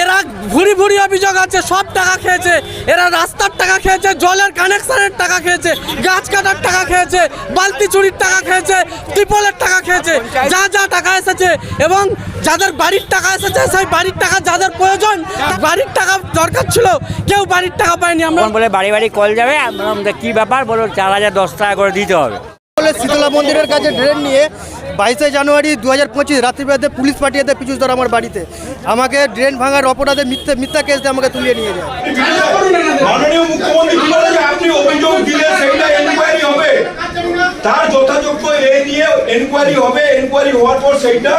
এরা ভুরি ভুরি অভিযোগ আছে, সব টাকা খেয়েছে এরা, রাস্তার টাকা খেয়েছে, জলের কানেকশনের টাকা খেয়েছে, গাছ কাটার টাকা খেয়েছে, বালতি চুরির টাকা খেয়েছে, ত্রিপলের টাকা খেয়েছে, যা যা টাকা এসেছে এবং যাদের বাড়ির টাকা এসেছে সেই বাড়ির টাকা যাদের প্রয়োজন, বাড়ির টাকা দরকার ছিল, কেউ বাড়ির টাকা পায়নি। আমরা বলে বাড়ি বাড়ি কল যাবে, কি ব্যাপার বলো, 4000 10 টাকা করে দিতে হবে। শীতলা মন্দিরের কাছে ড্রেন নিয়ে 22 জানুয়ারি 2025 রাত্রিবেলাতে পুলিশ পাঠিয়ে দেয় পিছুস ধর আমার বাড়িতে, আমাকে ড্রেন ভাঙার অপরাধে মিথ্যা কেস দিয়ে আমাকে তুলিয়ে নিয়ে যায়। মাননীয় মুখ্যমন্ত্রী বলেন যে আপনি অভিযোগ দিলে সেটা এনকোয়ারি হবে, তার যথাযোগ্য এ নিয়ে এনকোয়ারি হবে, এনকোয়ারি হওয়ার পর সেইটা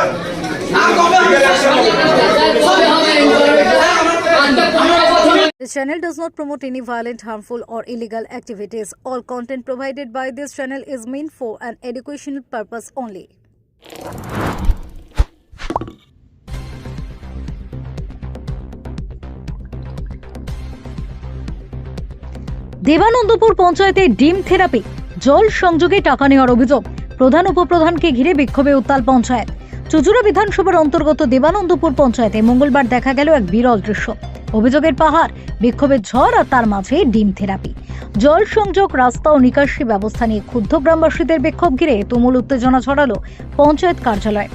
This channel does not promote any violent, harmful or illegal activities. All content provided by this channel is meant for an educational purpose only. Debanandapur পঞ্চায়েতে ডিম থেরাপি, জল সংযোগে টাকা নেওয়ার অভিযোগ, প্রধান উপপ্রধানকে ঘিরে বিক্ষোভে উত্তাল পঞ্চায়েত। চুচুড়া বিধানসভার অন্তর্গত দেবানন্দপুর পঞ্চায়েতে মঙ্গলবার দেখা গেল এক বিরল দৃশ্য। অভিযোগের পাহাড়, বিক্ষোভের ঝড় আর তার মাঝে ডিম থেরাপি। জল সংযোগ, রাস্তা ও নিকাশি ব্যবস্থা নিয়ে ক্ষুব্ধ গ্রামবাসীদের বিক্ষোভ ঘিরে তুমুল উত্তেজনা ছড়ালো পঞ্চায়েত কার্যালয়ে।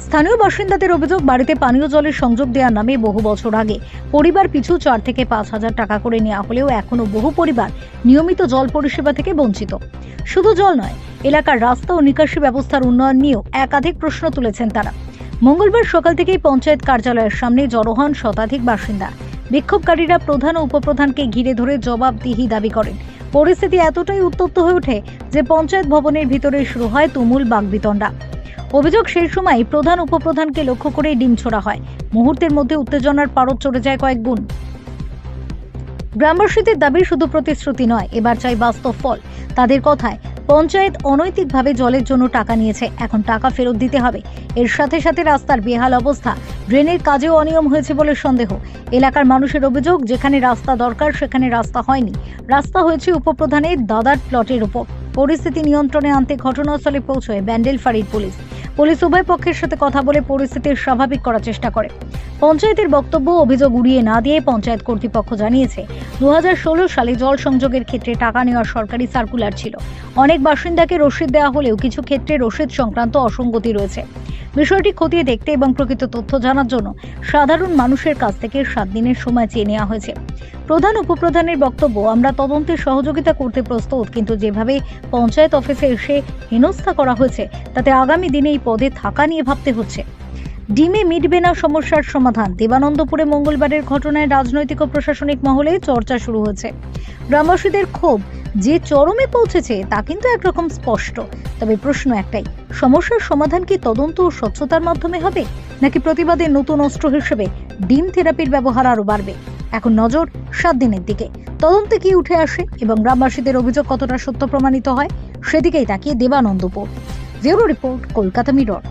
স্থানীয় বাসিন্দাদের অভিযোগ, বাড়িতে পানীয় জলের সংযোগ দেওয়ার নামে বহু বছর আগে পরিবার পিছু 4 থেকে 5,000 টাকা করে নেওয়া হলেও এখনো বহু পরিবার নিয়মিত জল পরিষেবা থেকে বঞ্চিত। শুধু জল নয়, এলাকার রাস্তা ও নিকাশি ব্যবস্থার উন্নয়ন নিয়েও একাধিক প্রশ্ন তুলেছেন তারা। মঙ্গলবার সকাল থেকেই পঞ্চায়েত কার্যালয়ের সামনে জড়ো হন শতাধিক বাসিন্দা। বিক্ষোভকারীরা প্রধান ও উপপ্রধানকে ঘিরে ধরে জবাবদিহি দাবি করেন। পরিস্থিতি এতটাই উত্তপ্ত হয়ে ওঠে যে পঞ্চায়েত ভবনের ভিতরে শুরু হয় তুমুল বাকবিতণ্ডা। অভিযোগ, সেই সময় প্রধান উপপ্রধানকে লক্ষ্য করে ডিম ছোড়া হয়। মুহূর্তের মধ্যে উত্তেজনার পারদ চড়ে যায় কয়েক গুণ। গ্রামবাসীদের দাবি শুধু প্রতিশ্রুতি নয়, এবার চাই বাস্তব ফল। তাদের কথায়, পঞ্চায়েত অনৈতিকভাবে জলের জন্য টাকা নিয়েছে, এখন টাকা ফেরত দিতে হবে। এর সাথে সাথে রাস্তার বেহাল অবস্থা, ড্রেনের কাজেও অনিয়ম হয়েছে বলে সন্দেহ। এলাকার মানুষের অভিযোগ, যেখানে রাস্তা দরকার সেখানে রাস্তা হয়নি, রাস্তা হয়েছে উপপ্রধানের দাদার প্লটের উপর। পরিস্থিতি নিয়ন্ত্রণে আনতে ঘটনাস্থলে পৌঁছয় ব্যান্ডেল ফাঁড়ির পুলিশ উভয় পক্ষের সাথে কথা বলে পরিস্থিতি স্বাভাবিক করার চেষ্টা করে। পঞ্চায়েতের বক্তব্য, অভিযোগ উড়িয়ে না দিয়ে পঞ্চায়েত কর্তৃপক্ষ জানিয়েছে 2016 সালে জল সংযোগের ক্ষেত্রে টাকা নেওয়ার সরকারি সার্কুলার ছিল। অনেক বাসিন্দাকে রসিদ দেওয়া হলেও কিছু ক্ষেত্রে রসিদ সংক্রান্ত অসঙ্গতি রয়েছে। বিষয়টি খতিয়ে দেখতে এবং প্রকৃত তথ্য জানার জন্য সাধারণ মানুষের কাছ থেকে 7 দিনের সময় চেয়ে নেওয়া হয়েছে। প্রধান উপপ্রধানের বক্তব্য, আমরা তদন্তে সহযোগিতা করতে প্রস্তুত, কিন্তু যেভাবে পঞ্চায়েত অফিসে এসে হেনস্থা করা হয়েছে তাতে আগামী দিনে এই পদে থাকা নিয়ে ভাবতে হচ্ছে। ডিমে মিটবে না সমস্যার সমাধান। দেবানন্দপুরে মঙ্গলবারের ঘটনায় রাজনৈতিক ও প্রশাসনিক মহলে চর্চা শুরু হয়েছে। গ্রামবাসীদের ক্ষোভ যে চরমে পৌঁছেছে তা কিন্তু একরকম স্পষ্ট। তবে প্রশ্ন একটাই, সমস্যার সমাধান কি তদন্ত ও স্বচ্ছতার মাধ্যমে হবে, নাকি প্রতিবাদের নতুন অস্ত্র হিসেবে ডিম থেরাপির ব্যবহার আরও বাড়বে? এখন নজর 7 দিনের দিকে। তদন্তে কি উঠে আসে এবং গ্রামবাসীদের অভিযোগ কতটা সত্য প্রমাণিত হয়, সেদিকেই তাকিয়ে Debanandapur. Bureau report, Kolkata mirror.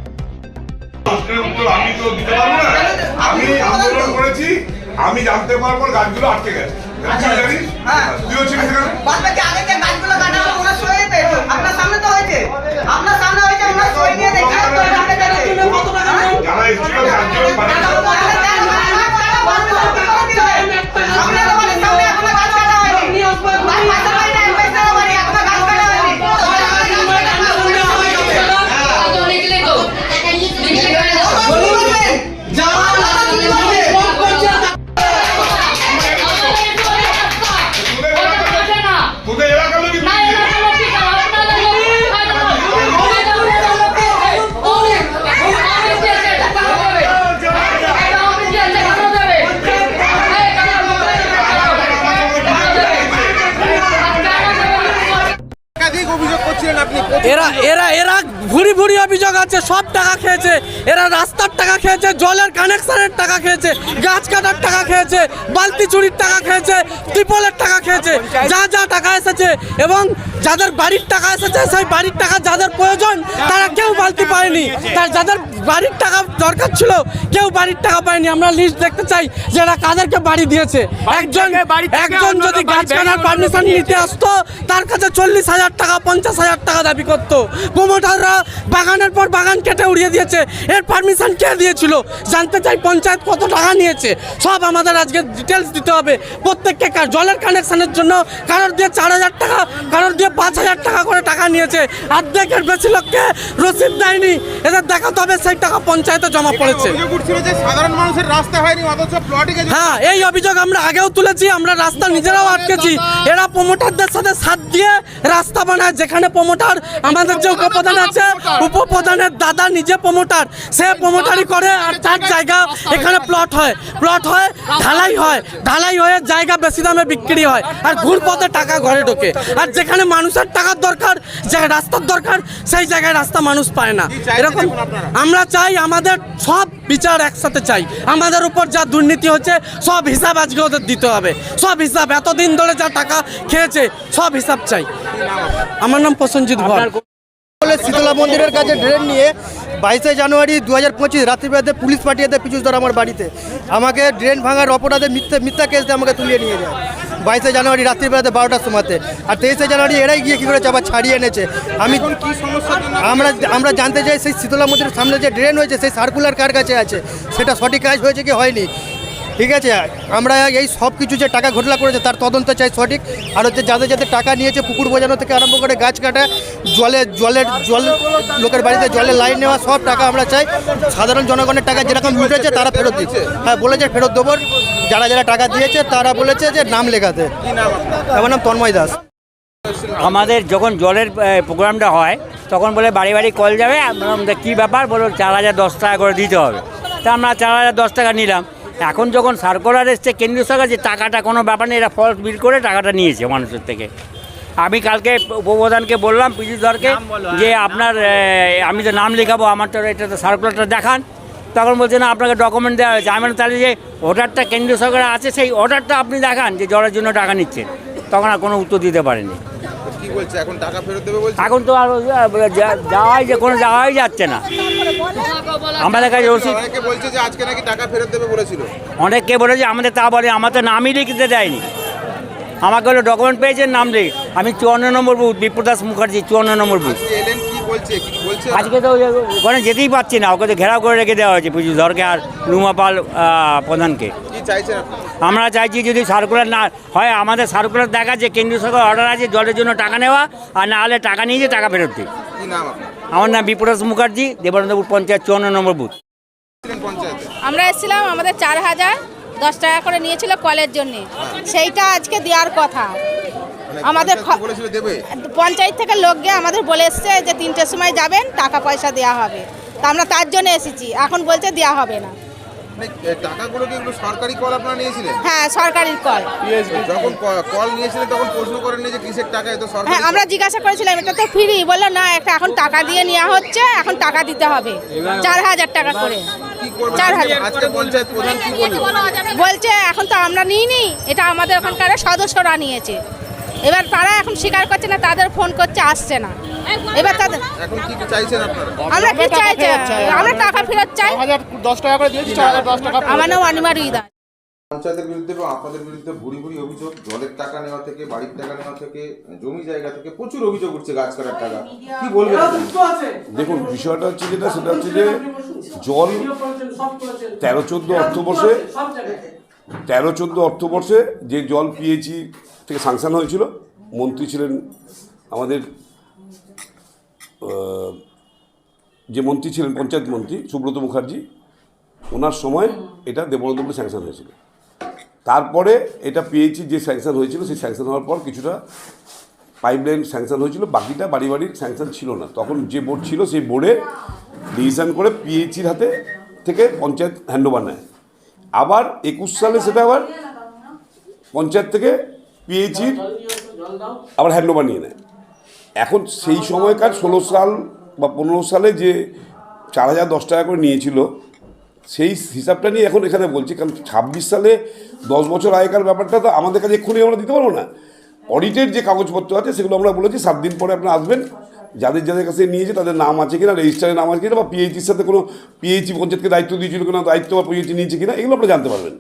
আমি আন্দোলন করেছি, আমি জানতে পারার পর গাছগুলো আটকে গেছে। আপনার সামনে তো হয়েছে, আপনার সামনে হয়েছে, আমরা সই নিয়ে দেখি যারা এসেছিল করছিলেন আপনি? এরা এরা এরা ভুরি ভুরি অভিযোগ আছে, সব টাকা খেয়েছে। এরা রাস্তার টাকা খেয়েছে, জলের কানেকশনের টাকা খেয়েছে, গাছ কাটার টাকা খেয়েছে, বালতি চুরির টাকা খেয়েছে, ত্রিপলের টাকা খেয়েছে। যা যা টাকা এসেছে এবং যাদের বাড়ির টাকা এসেছে সেই বাড়ির টাকা যাদের প্রয়োজন তারা কেউ বালতি পায়নি। তার যাদের বাড়ির টাকা দরকার ছিল কেউ বাড়ির টাকা পায়নি। আমরা লিস্ট দেখতে চাই যে এরা কাদেরকে বাড়ি দিয়েছে। একজন যদি গাছ কাটার পারমিশন নিতে আসতো তার কাছে 40,000 টাকা 50,000 টাকা দাবি করতো। প্রমোটাররা বাগানের পর বাগান কেটে উড়িয়ে দিয়েছে। এর পারমিশন কে দিয়েছিল জানতে চাই। পঞ্চায়েত কত টাকা নিয়েছে সব আমাদের আজকে ডিটেলস দিতে হবে। প্রত্যেককে জলের কানেকশনের জন্য কারোর দিয়ে 4,000 টাকা, কারোর দিয়ে 5,000 টাকা করে টাকা নিয়েছে। অর্ধেকের বেশি লোককে রসিদ দেয়নি। এদের দেখাতে হবে সেই টাকা পঞ্চায়েতে জমা পড়েছে। অভিযোগ উঠছিল যে সাধারণ মানুষের রাস্তা হয়নি, অথচ প্লটে হ্যাঁ, এই অভিযোগ আমরা আগেও তুলেছি। আমরা রাস্তা নিজেরাও আটকেছি। এরা প্রমোটারদের সাথে সাথ দিয়ে রাস্তা বানায়। যেখানে প্রমোটার আমাদের যে উপপ্রধান আছে, উপপ্রধানের দাদা নিজে প্রমোটার, সে প্রমোটারই করে। আর তার জায়গা এখানে প্লট হয়, ঢালাই হয়ে জায়গা বেশি দামে বিক্রি হয়। আর ঘুরপথে টাকা ঘরে ঢোকে। আর যেখানে মানুষের টাকার দরকার, যে রাস্তার দরকার, সেই জায়গায় রাস্তা মানুষ পায় না। এরকম আমরা চাই, আমাদের সব বিচার একসাথে চাই। আমাদের উপর যা দুর্নীতি হচ্ছে সব হিসাব আজকে ওদের দিতে হবে। সব হিসাব, এতদিন ধরে যা টাকা খেয়েছে সব হিসাব চাই। আমার নাম প্রসেনজিৎ ভর। শীতলা মন্দিরের কাছে ড্রেন নিয়ে 22 জানুয়ারি 2025 রাত্রিবেলাতে পুলিশ পাঠিয়ে দেয় পিচুসদর আমার বাড়িতে। আমাকে ড্রেন ভাঙার অপরাধে মিথ্যা কেস দিয়ে আমাকে তুলিয়ে নিয়ে যায় 22 জানুয়ারি রাত্রিবেলাতে 12টার সময়তে। আর 23 জানুয়ারি এরাই গিয়ে কী করেছে আবার ছাড়িয়ে এনেছে। আমরা জানতে চাই সেই শীতলা মন্দিরের সামনে যে ড্রেন হয়েছে সেই সার্কুলার কার কাছে আছে, সেটা সঠিক কাজ হয়েছে কি হয়নি। ঠিক আছে, আমরা এই সব কিছু যে টাকা ঘোটালা করেছে তার তদন্ত চাই সঠিক। আর হচ্ছে যাদের টাকা নিয়েছে পুকুর বোঝানো থেকে আরম্ভ করে গাছ কাটা, জল লোকের বাড়িতে জলের লাইন নেওয়া, সব টাকা আমরা চাই। সাধারণ জনগণের টাকা যেরকম উঠেছে তারা ফেরত দিচ্ছে। হ্যাঁ, বলেছে ফেরত দেবো। যারা টাকা দিয়েছে তারা বলেছে যে নাম লেখাতে। আমার নাম তন্ময় দাস। আমাদের যখন জলের প্রোগ্রামটা হয় তখন বলে বাড়ি বাড়ি কল যাবে। আমরা কী ব্যাপার, বলো 4,000 10 টাকা করে দিতে হবে। তা আমরা 4,000 10 টাকা নিলাম। এখন যখন সার্কুলার এসছে কেন্দ্রীয় সরকার যে টাকাটা কোনো ব্যাপার নেই, এরা ফলস বিল করে টাকাটা নিয়েছে মানুষের থেকে। আমি কালকে উপপ্রধানকে বললাম পিজুধরকে যে আপনার আমি তো নাম লেখাবো, আমার তো এটা তো সার্কুলারটা দেখান। তখন বলছে না, আপনাকে ডকুমেন্ট দেওয়া হয়েছে। আমি তাহলে যে অর্ডারটা কেন্দ্রীয় সরকার আছে সেই অর্ডারটা আপনি দেখান যে জলের জন্য টাকা নিচ্ছেন। তখন আর কোনো উত্তর দিতে পারেনি। কি বলছে এখন টাকা ফেরত দেবে বলছে? এখন তো আর যাওয়াই যাচ্ছে না। আমাদের কাছে অনেকে বলছে যে আজকে নাকি টাকা ফেরত দেবে বলেছিল। অনেককে বলেছে, আমাদের তা বলে আমাদের নামই লিখতে দেয়নি। আমাকে হলো ডকুমেন্ট পেয়েছেন, নাম লিখ। আমি 54 নম্বর বুথ, বিপ্রদাস মুখার্জি 54 নম্বর বুথ। এলেন কি বলছে, কি বলছে? আজকে তো ওখানে যেতেই পারছি না, ওকে তো ঘেরাও করে রেখে দেওয়া হয়েছে পিজুধরকে আর রুমা পাল প্রধানকে। কি চাইছেন আপনি? আমরা চাইছি যদি সার্কুলার না হয়, আমাদের সার্কুলার দেখা যে কেন্দ্রীয় সরকার অর্ডার আছে জলের জন্য টাকা নেওয়া, আর না হলে টাকা নিয়ে যে টাকা ফেরত দিই। কি নাম আপনার? আমার নাম বিপ্রদাস মুখার্জি, দেবানন্দপুর পঞ্চায়েত 54 নম্বর বুথ। পঞ্চায়েতে আমরা এসেছিলাম, আমাদের 4,000 10 টাকা করে নিয়েছিল কলের জন্য, সেইটা আজকে দেওয়ার কথা। আমাদের বলেছিল দেবে। পঞ্চায়েত থেকে লোক গিয়ে আমাদের বলে এসছে যে 3টের সময় যাবেন, টাকা পয়সা দেওয়া হবে। তা আমরা তার জন্য এসেছি। এখন বলছে দেওয়া হবে না। টাকাগুলো কি এগুলো সরকারি কল আপনারা নিয়েছিলেন? হ্যাঁ, সরকারি কল। যখন কল নিয়েছিলেন তখন প্রশ্ন করেননি যে কিসের টাকা, এত সরকারি? হ্যাঁ, আমরা জিজ্ঞাসা করেছিলাম এটা তো ফ্রি। বললো না, একটা এখন টাকা দিয়ে নেওয়া হচ্ছে, এখন টাকা দিতে হবে 4,000 টাকা করে। কি করবেন 4,000 আজকে পঞ্চায়েত প্রধান কি বলল? বলছে এখন তো আমরা নিইনি, এটা আমাদের ওখানকার সদস্যরা নিয়েছে। এবার তারা এখন স্বীকার করছে না, তাদের ফোন করছে, আসছে না। এবার তাদের এখন কি চাইছেন আপনারা? আমরা কি চাইছি? আমরা টাকা ফেরত চাই। 10 টাকা করে দিয়েছি, 4,010 টাকা। আমার নাম অনিমা রুইদা। পঞ্চায়েতের বিরুদ্ধে এবং আপনাদের বিরুদ্ধে ভুরি অভিযোগ, জলের টাকা নেওয়া থেকে, বাড়ির টাকা নেওয়া থেকে, জমি জায়গা থেকে প্রচুর অভিযোগ উঠছে, গাছ কাটার টাকা। কি বলবেন? দেখুন, বিষয়টা হচ্ছে যেটা, সেটা হচ্ছে যে জল 13-14 অর্থবর্ষে যে জল পিএইচই থেকে স্যাংশন হয়েছিল, মন্ত্রী ছিলেন আমাদের যে মন্ত্রী ছিলেন পঞ্চায়েত মন্ত্রী সুব্রত মুখার্জি, ওনার সময় এটা দেবানন্দপুরে স্যাংশন হয়েছিল। তারপরে এটা পিএইচই যে স্যাংশন হয়েছিল, সেই স্যাংশন হওয়ার পর কিছুটা পাইপলাইন স্যাংশন হয়েছিল, বাকিটা বাড়ির স্যাংশন ছিল না। তখন যে বোর্ড ছিল সেই বোর্ডে ডিসিশন করে পিএইচির হাতে থেকে পঞ্চায়েত হ্যান্ডওভার নেয়। আবার 21 সালে সেটা আবার পঞ্চায়েত থেকে পিএইচির আবার হ্যান্ডওভার নিয়ে নেয়। এখন সেই সময়কার 16 সাল বা 15 সালে যে 4010 টাকা করে নিয়েছিল সেই হিসাবটা নিয়ে এখন এখানে বলছি, কারণ 26 সালে 10 বছর আগেকার ব্যাপারটা তো আমাদের কাছে এক্ষুনি আমরা দিতে পারবো না। অডিটের যে কাগজপত্র আছে সেগুলো আমরা বলেছি 7 দিন পরে আপনারা আসবেন, যাদের যাদের কাছে নিয়েছে তাদের নাম আছে কিনা, রেজিস্টারের নাম আছে কিনা, বা পিএইচির সাথে কোনো পিএইচি পঞ্চায়েতকে দায়িত্ব দিয়েছিল কিনা, দায়িত্ব বা পিএইচি নিয়েছে কিনা, এগুলো আপনারা জানতে পারবেন।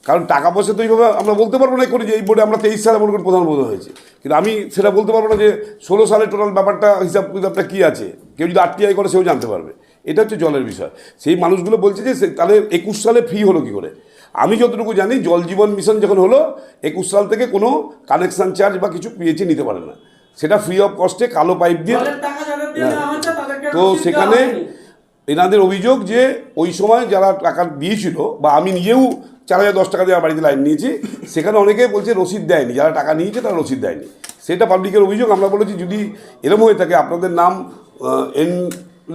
কারণ টাকা পয়সা তো এইভাবে আমরা বলতে পারবো না করি যে এই বোর্ডে আমরা 23 সালে মনে করি প্রধান বোধ হয়েছে, কিন্তু আমি সেটা বলতে পারবো না যে 16 সালে টোটাল ব্যাপারটা হিসাব কিতাবটা কী আছে। কেউ যদি আরটিআই করে সেও জানতে পারবে। এটা হচ্ছে জলের বিষয়। সেই মানুষগুলো বলছে যে তাহলে 21 সালে ফ্রি হলো কী করে। আমি যতটুকু জানি জল জীবন মিশন যখন হলো 21 সাল থেকে কোনো কানেকশান চার্জ বা কিছু পিএইচি নিতে পারে না, সেটা ফ্রি অফ কস্টে কালো পাইপ দিয়ে। তো সেখানে এনাদের অভিযোগ যে ওই সময় যারা টাকা দিয়েছিল, বা আমি নিজেও 4010 টাকা দিয়ে বাড়িতে লাইন নিয়েছি, সেখানে অনেকে বলছে রসিদ দেয়নি, যারা টাকা নিয়েছে তারা রসিদ দেয়নি। সেটা পাবলিকের অভিযোগ। আমরা বলেছি যদি এরকম হয়ে থাকে, আপনাদের নাম এন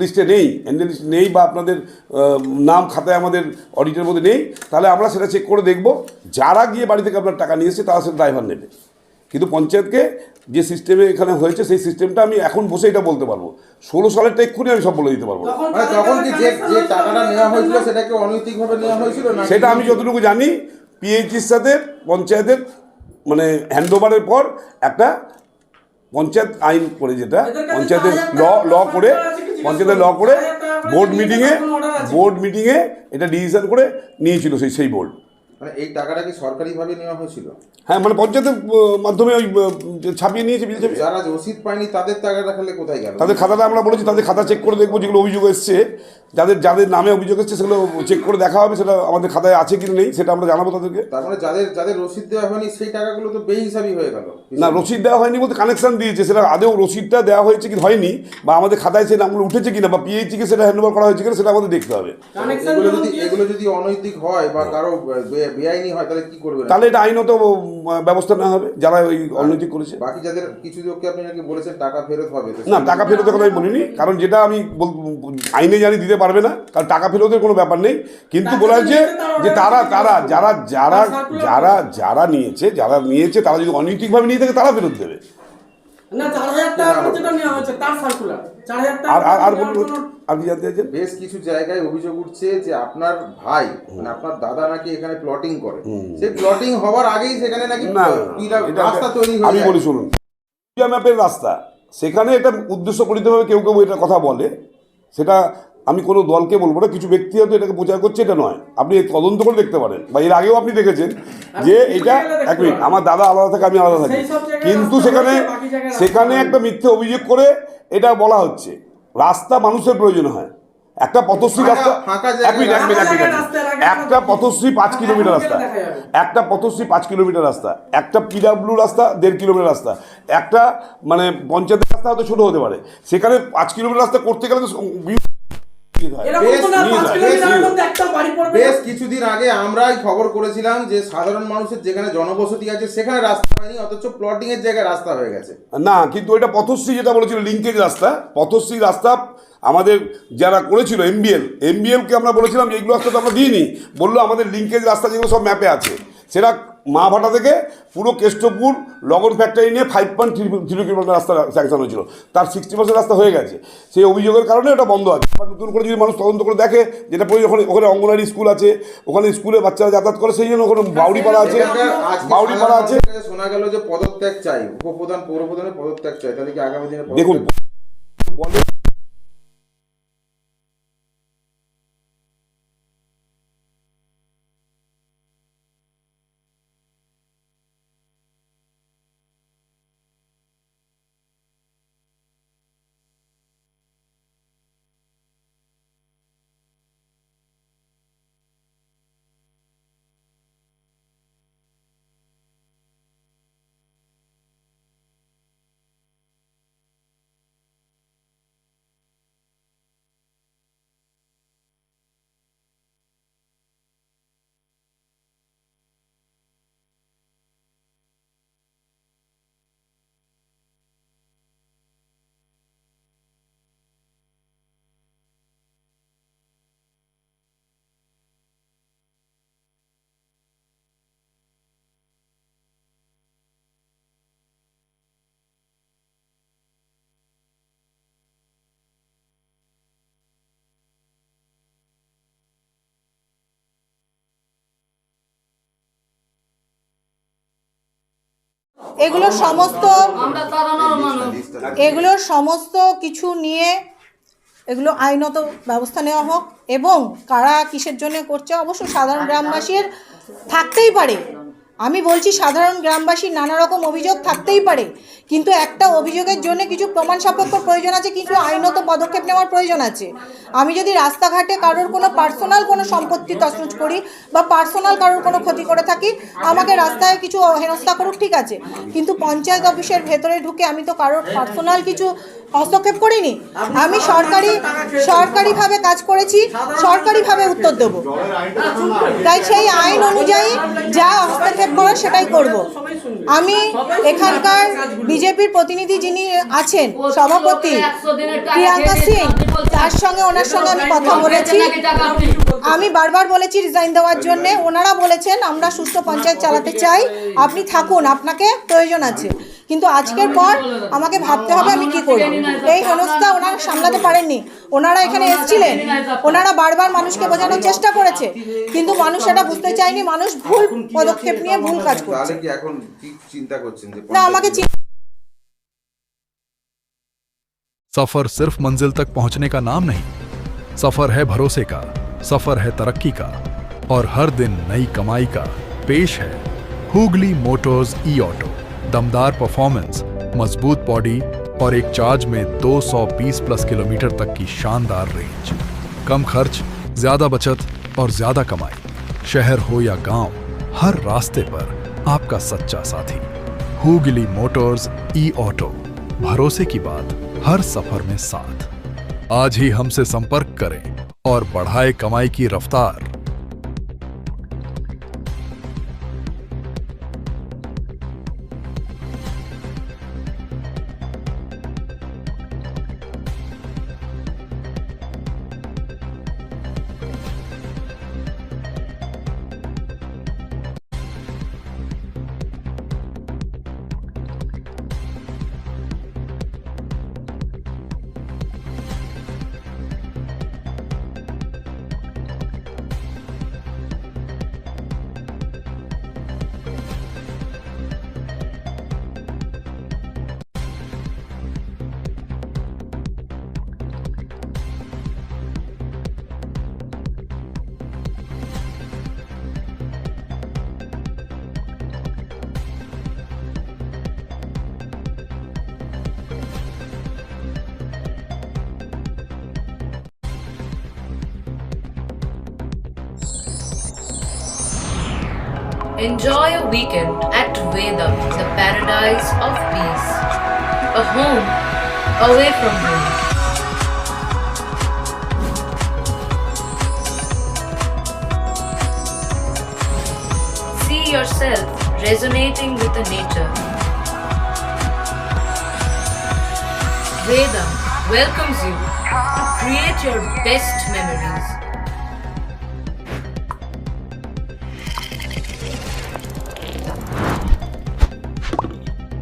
লিস্টে নেই বা আপনাদের নাম খাতায় আমাদের অডিটের মধ্যে নেই, তাহলে আমরা সেটা চেক করে দেখব। যারা গিয়ে বাড়ি থেকে আপনার টাকা নিয়ে এসেছে তারা সেটা ড্রাইভার নেবে। কিন্তু পঞ্চায়েতকে যে সিস্টেমে এখানে হয়েছে সেই সিস্টেমটা আমি এখন বসে এটা বলতে পারবো। 16 সালেরটা এক্ষুনি আমি সব বলে দিতে পারবো না। মানে তখন কি যে টাকাটা নেওয়া হয়েছিল সেটাকে অনৈতিকভাবে নেওয়া হয়েছিল না? সেটা আমি যতটুকু জানি পিএইচির সাথে পঞ্চায়েতের মানে হ্যান্ডওভারের পর একটা পঞ্চায়েত আইন করে, যেটা পঞ্চায়েতের পঞ্চায়েতের ল করে বোর্ড মিটিংয়ে এটা ডিসিশন করে নিয়েছিল সেই বোর্ড। মানে এই টাকাটা কি সরকারিভাবে নেওয়া হয়েছিল? হ্যাঁ, মানে পঞ্চায়েতের মাধ্যমে ওই ছাপিয়ে নিয়েছে বিল ছাপিয়ে। যারা রসিদ পায়নি তাদের টাকাটা তাহলে কোথায় গেল? তাদের খাতাটা আমরা বলেছি, তাদের খাতা চেক করে দেখবো, যেগুলো অভিযোগ এসছে, যাদের নামে অভিযোগ এসছে সেগুলো চেক করে দেখা হবে, সেটা আমাদের খাতায় আছে কি নেই সেটা আমরা জানাবো তাদেরকে। তার মানে যাদের রসিদ দেওয়া হয়নি সেই টাকাগুলো তো বেহিসাবি হয়ে গেল। না, রসিদ দেওয়া হয়নি বলতে কানেকশন দিয়েছে, সেটা আদেও রসিদটা দেওয়া হয়েছে কি হয়নি, বা আমাদের খাতায় সেই নামগুলো উঠেছে কিনা, বা পিএইচিকে সেটা হ্যান্ডওভার করা হয়েছে কিনা, সেটা আমাদের দেখতে হবে। এগুলো যদি অনৈতিক হয় বা কারো বেআইনি হয় তাহলে কি করবে? তাহলে এটা আইনত ব্যবস্থা নেওয়া হবে যারা ওই অনৈতিক করেছে। বাকি যাদের কিছু লোককে আপনি নাকি বলেছেন টাকা ফেরত হবে, না, টাকা ফেরতের কথা আমি বলিনি, কারণ যেটা আমি আইনে জানি দিতে পারবে না, কারণ টাকা ফেরতের কোনো ব্যাপার নেই। কিন্তু বলা হচ্ছে যে যারা নিয়েছে তারা যদি অনৈতিকভাবে নিয়ে থাকে তারা ফেরত দেবে। আর কি জানতে চাইছেন? বেশ কিছু জায়গায় অভিযোগ উঠছে যে আপনার ভাই মানে আপনার দাদা নাকি এখানে প্লটিং করে, সেই প্লটিং হওয়ার আগেই সেখানে নাকি রাস্তা তৈরি হয়ে যায়। আমি বলি শুনুন, ম্যাপের রাস্তা সেখানে এটা উদ্দেশ্য পরিতভাবে কেউ এটা কথা বলে, সেটা আমি কোনো দলকে বলবো না, কিছু ব্যক্তি হয়তো এটাকে প্রচার করছে, এটা নয়। আপনি তদন্ত করে দেখতে পারেন, বা এর আগেও আপনি দেখেছেন যে এটা এক মিনিট, আমার দাদা আলাদা থাকে, আমি আলাদা থাকি, কিন্তু সেখানে একটা মিথ্যে অভিযোগ করে এটা বলা হচ্ছে। রাস্তা মানুষের প্রয়োজন হয়, একটা পথশ্রী রাস্তা, একটা পথশ্রী 5 কিলোমিটার রাস্তা, একটা পিডাব্লিউ রাস্তা 1.5 কিলোমিটার রাস্তা, একটা মানে পঞ্চায়েতের রাস্তা হয়তো ছোট হতে পারে, সেখানে 5 কিলোমিটার রাস্তা করতে গেলে তো বেশ কিছুদিন আগে আমরাই খবর করেছিলাম যে সাধারণ মানুষের যেখানে জনবসতি আছে সেখানে রাস্তা হয়নি, অথচ প্লটিং এর জায়গায় রাস্তা হয়ে গেছে। না, কিন্তু ওইটা পথশ্রী যেটা বলেছিল লিঙ্কেজ রাস্তা, পথশ্রী রাস্তা আমাদের যারা করেছিল এমবিএলকে আমরা বলেছিলাম যে এইগুলো রাস্তা তো আমরা দিইনি, বললো আমাদের লিঙ্কেজ রাস্তা যেগুলো সব ম্যাপে আছে, সেটা মাভাটা থেকে পুরো কেষ্টপুর লগন ফ্যাক্টরি নিয়ে 5.3 কিলোমিটার রাস্তা স্যাংশন হয়েছিল, তার 60% রাস্তা হয়ে গেছে। সেই অভিযোগের কারণে ওটা বন্ধ আছে। নতুন করে যদি মানুষ তদন্ত করে দেখে, যেটা পরে ওখানে অঙ্গনওয়াড়ি স্কুল আছে, ওখানে স্কুলে বাচ্চারা যাতায়াত করে, সেই জন্য ওখানে বাউরিপাড়া আছে। শোনা গেল যে পদত্যাগ চাই, উপপ্রধান পৌরপ্রধানের পদত্যাগ চাই, তাহলে কি আগামী দিনে দেখুন বলে এগুলোর সমস্ত কিছু নিয়ে এগুলো আইনত ব্যবস্থা নেওয়া হোক, এবং কারা কিসের জন্য করছে অবশ্য সাধারণ গ্রামবাসীর থাকতেই পারে। আমি বলছি সাধারণ গ্রামবাসীর নানা রকম অভিযোগ থাকতেই পারে, কিন্তু একটা অভিযোগের জন্য কিছু প্রমাণ সাপেক্ষ প্রয়োজন আছে, কিছু আইনত পদক্ষেপ নেওয়ার প্রয়োজন আছে। আমি যদি রাস্তাঘাটে কারোর কোনো পার্সোনাল কোনো সম্পত্তি তছনছ করি বা পার্সোনাল কারোর কোনো ক্ষতি করে থাকি, আমাকে রাস্তায় কিছু হেনস্থা করুক, ঠিক আছে, কিন্তু পঞ্চায়েত অফিসের ভেতরে ঢুকে আমি তো কারোর পার্সোনাল কিছু হস্তক্ষেপ করিনি। আমি সরকারিভাবে কাজ করেছি, সরকারিভাবে উত্তর দেবো, তাই সেই আইন অনুযায়ী যা হস্তক্ষেপ করার সেটাই করব। আমি এখানকার বিজেপির প্রতিনিধি যিনি আছেন সভাপতি প্রিয়াঙ্কা সিং, ওনার সঙ্গে আমি কথা বলেছি। আমি বারবার বলেছি রিজাইন দেওয়ার জন্য, ওনারা বলেছেন আমরা সুস্থ পঞ্চায়েত চালাতে চাই, আপনি থাকুন, আপনাকে প্রয়োজন আছে। কিন্তু আজকের পর আমাকে ভাবতে হবে আমি কি করব। এই হেনস্থা ওনারা সামলাতে পারেননি। ওনারা এখানে এসেছিলেন, ওনারা বারবার মানুষকে বোঝানোর চেষ্টা করেছে, কিন্তু মানুষ এটা বুঝতে চায়নি, মানুষ ভুল পদক্ষেপ নিয়ে ভুল কাজ করছে। এখন কি চিন্তা করছেন যে না, আমাকে सफर सिर्फ मंजिल तक पहुंचने का नाम नहीं, सफर है भरोसे का, सफर है तरक्की का, और हर दिन नई कमाई का। पेश है हुगली मोटर्स ई ऑटो। दमदार परफॉर्मेंस, मजबूत बॉडी और एक चार्ज में 220+ किलोमीटर तक की शानदार रेंज। कम खर्च, ज्यादा बचत और ज्यादा कमाई। शहर हो या गांव, हर रास्ते पर आपका सच्चा साथी। हुगली मोटर्स ई ऑटो, भरोसे की बात हर सफर में साथ। आज ही हमसे संपर्क करें और बढ़ाए कमाई की रफ्तार। Enjoy a weekend at Vedam, the paradise of peace. A home away from home. See yourself resonating with the nature. Vedam welcomes you to create your best memories.